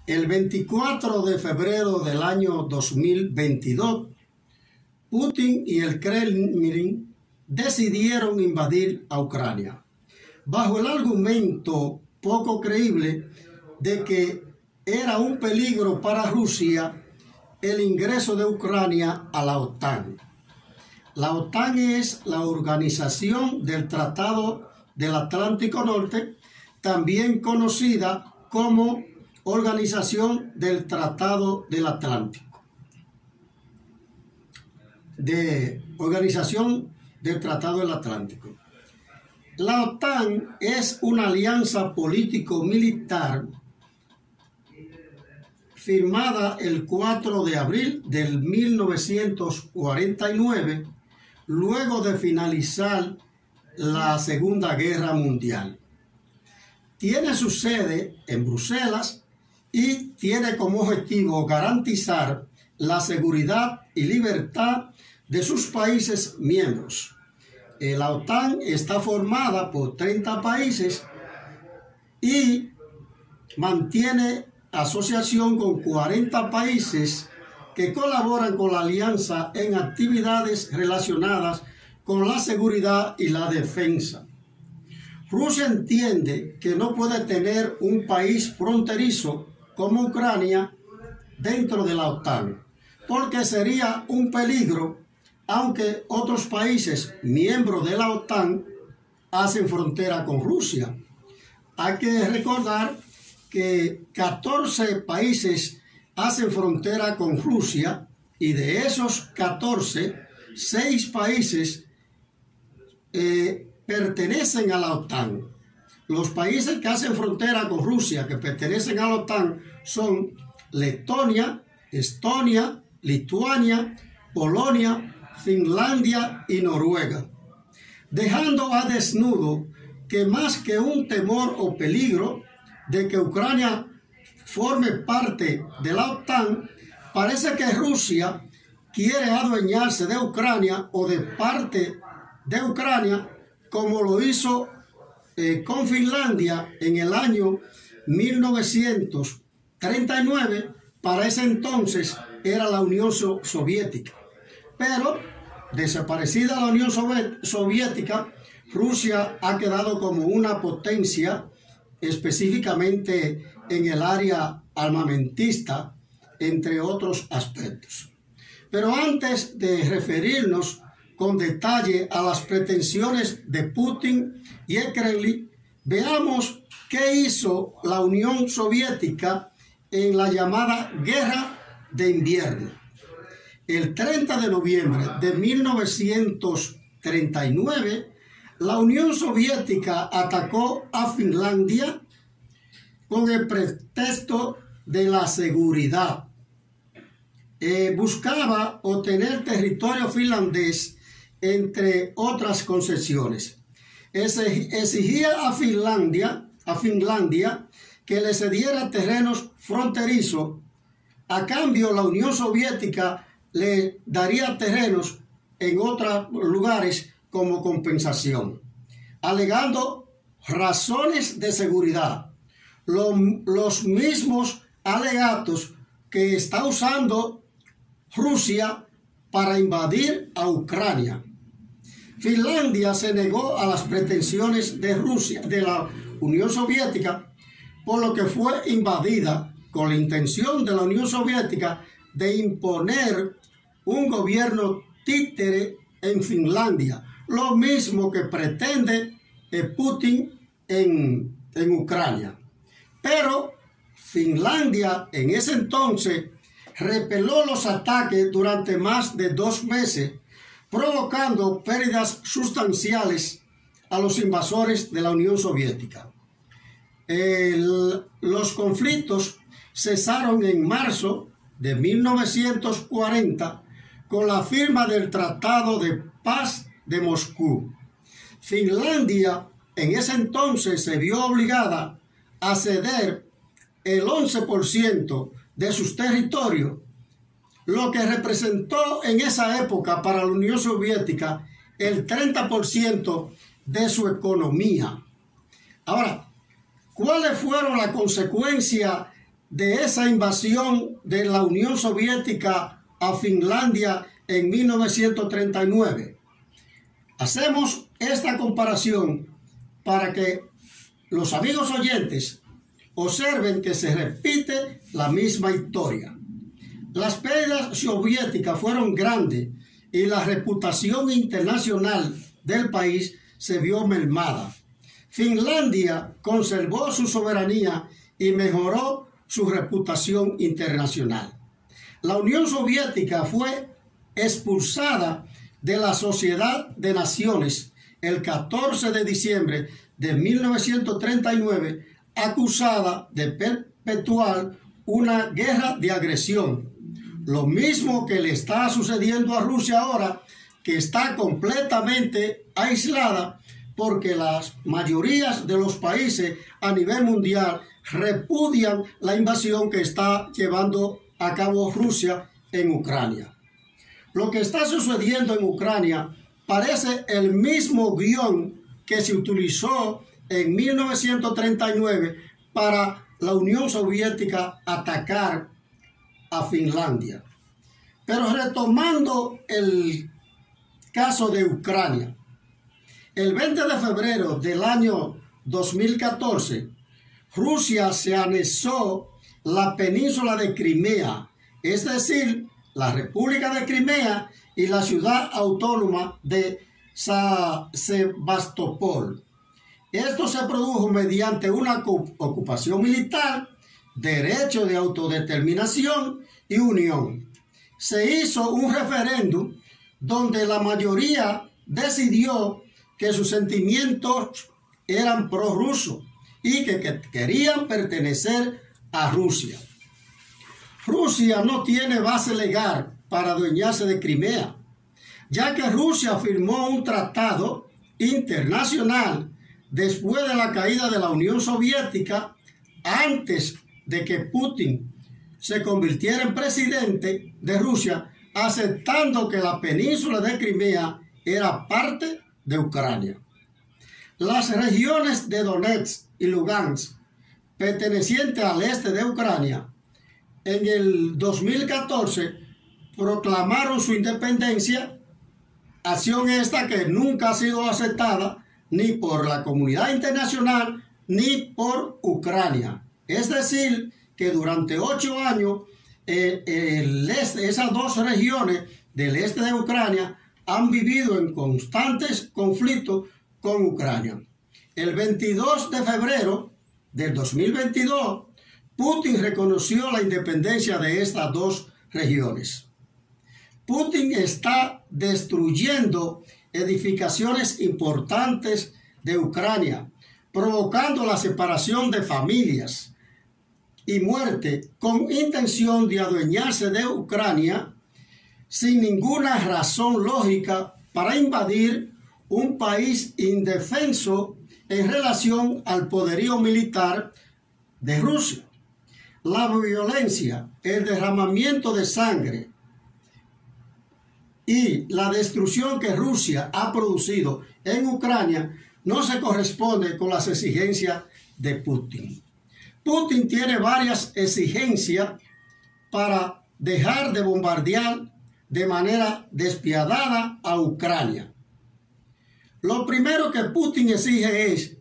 El 24 de febrero del año 2022, Putin y el Kremlin decidieron invadir a Ucrania, bajo el argumento poco creíble de que era un peligro para Rusia el ingreso de Ucrania a la OTAN. La OTAN es la Organización del Tratado del Atlántico Norte, también conocida como Organización del Tratado del Atlántico. Organización del Tratado del Atlántico. La OTAN es una alianza político-militar firmada el 4 de abril del 1949, luego de finalizar la Segunda Guerra Mundial. Tiene su sede en Bruselas y tiene como objetivo garantizar la seguridad y libertad de sus países miembros. La OTAN está formada por 30 países y mantiene asociación con 40 países que colaboran con la alianza en actividades relacionadas con la seguridad y la defensa. Rusia entiende que no puede tener un país fronterizo como Ucrania dentro de la OTAN, porque sería un peligro, aunque otros países miembros de la OTAN hacen frontera con Rusia. Hay que recordar que 14 países hacen frontera con Rusia y de esos 14, 6 países pertenecen a la OTAN. Los países que hacen frontera con Rusia, que pertenecen a la OTAN, son Letonia, Estonia, Lituania, Polonia, Finlandia y Noruega, dejando a desnudo que más que un temor o peligro de que Ucrania forme parte de la OTAN, parece que Rusia quiere adueñarse de Ucrania o de parte de Ucrania, como lo hizo con Finlandia en el año 1939. Para ese entonces era la Unión Soviética. Pero, desaparecida la Unión Soviética, Rusia ha quedado como una potencia, específicamente en el área armamentista, entre otros aspectos. Pero antes de referirnos con detalle a las pretensiones de Putin y el Kremlin, veamos qué hizo la Unión Soviética en la llamada Guerra de Invierno. El 30 de noviembre de 1939, la Unión Soviética atacó a Finlandia con el pretexto de la seguridad. Buscaba obtener territorio finlandés, entre otras concesiones. Exigía a Finlandia que le cediera terrenos fronterizos. A cambio, la Unión Soviética le daría terrenos en otros lugares como compensación, alegando razones de seguridad. Los mismos alegatos que está usando Rusia para invadir a Ucrania. Finlandia se negó a las pretensiones de Rusia, de la Unión Soviética, por lo que fue invadida con la intención de la Unión Soviética de imponer un gobierno títere en Finlandia, lo mismo que pretende Putin en Ucrania. Pero Finlandia en ese entonces repeló los ataques durante más de 2 meses, provocando pérdidas sustanciales a los invasores de la Unión Soviética. Los conflictos cesaron en marzo de 1940 con la firma del Tratado de Paz de Moscú. Finlandia en ese entonces se vio obligada a ceder el 11% de sus territorios, lo que representó en esa época para la Unión Soviética el 30% de su economía. Ahora, ¿cuáles fueron las consecuencias de esa invasión de la Unión Soviética a Finlandia en 1939. Hacemos esta comparación para que los amigos oyentes observen que se repite la misma historia. Las pérdidas soviéticas fueron grandes y la reputación internacional del país se vio mermada. Finlandia conservó su soberanía y mejoró su reputación internacional. La Unión Soviética fue expulsada de la Sociedad de Naciones el 14 de diciembre de 1939, acusada de perpetuar una guerra de agresión. Lo mismo que le está sucediendo a Rusia ahora, que está completamente aislada porque las mayorías de los países a nivel mundial repudian la invasión que está llevando a cabo Rusia en Ucrania. Lo que está sucediendo en Ucrania parece el mismo guión que se utilizó en 1939 para la Unión Soviética atacar a Finlandia. Pero retomando el caso de Ucrania, el 20 de febrero del año 2014, Rusia se anexó la península de Crimea, es decir, la República de Crimea y la ciudad autónoma de Sebastopol. Esto se produjo mediante una ocupación militar, derecho de autodeterminación y unión. Se hizo un referéndum donde la mayoría decidió que sus sentimientos eran prorrusos y que querían pertenecer a Rusia. Rusia no tiene base legal para adueñarse de Crimea, ya que Rusia firmó un tratado internacional después de la caída de la Unión Soviética, antes de que Putin se convirtiera en presidente de Rusia, aceptando que la península de Crimea era parte de Ucrania. Las regiones de Donetsk y Lugansk, pertenecientes al este de Ucrania, en el 2014 proclamaron su independencia, acción esta que nunca ha sido aceptada ni por la comunidad internacional ni por Ucrania. Es decir, que durante 8 años esas dos regiones del este de Ucrania han vivido en constantes conflictos con Ucrania. El 22 de febrero del 2022, Putin reconoció la independencia de estas dos regiones. Putin está destruyendo edificaciones importantes de Ucrania, provocando la separación de familias y muerte con intención de adueñarse de Ucrania sin ninguna razón lógica para invadir un país indefenso en relación al poderío militar de Rusia. La violencia, el derramamiento de sangre y la destrucción que Rusia ha producido en Ucrania no se corresponde con las exigencias de Putin. Putin tiene varias exigencias para dejar de bombardear de manera despiadada a Ucrania. Lo primero que Putin exige es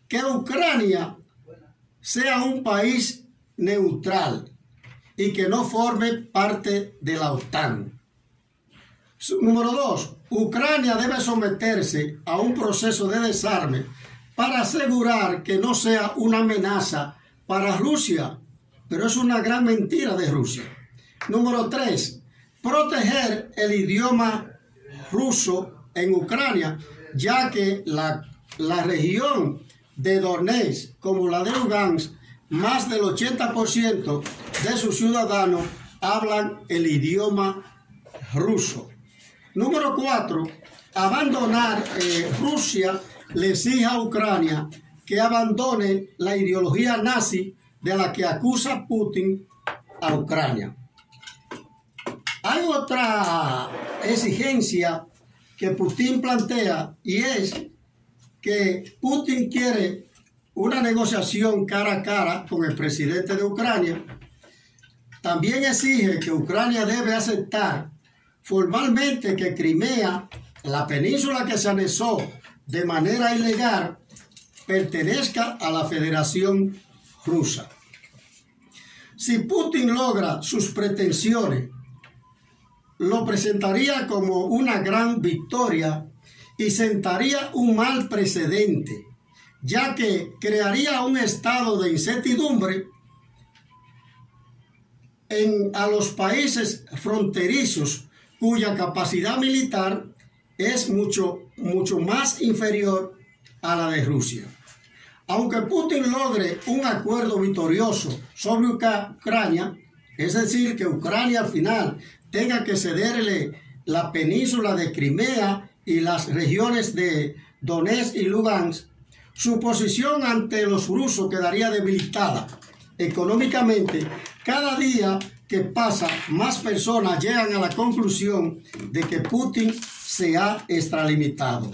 que Ucrania sea un país neutral y que no forme parte de la OTAN. Número 2, Ucrania debe someterse a un proceso de desarme para asegurar que no sea una amenaza para Rusia, pero es una gran mentira de Rusia. Número 3, proteger el idioma ruso en Ucrania, ya que la región de Donetsk como la de Lugansk, más del 80% de sus ciudadanos hablan el idioma ruso. Número 4, abandonar Rusia le exige a Ucrania que abandone la ideología nazi de la que acusa Putin a Ucrania. Hay otra exigencia que Putin plantea y es que Putin quiere una negociación cara a cara con el presidente de Ucrania también exige que Ucrania debe aceptar formalmente que Crimea, la península que se anexó de manera ilegal, pertenezca a la Federación Rusa. Si Putin logra sus pretensiones, lo presentaría como una gran victoria y sentaría un mal precedente, ya que crearía un estado de incertidumbre a los países fronterizos cuya capacidad militar es mucho más inferior a la de Rusia. Aunque Putin logre un acuerdo victorioso sobre Ucrania, es decir, que Ucrania al final tenga que cederle la península de Crimea y las regiones de Donetsk y Lugansk, su posición ante los rusos quedaría debilitada económicamente. Cada día que pasa, más personas llegan a la conclusión de que Putin se ha extralimitado.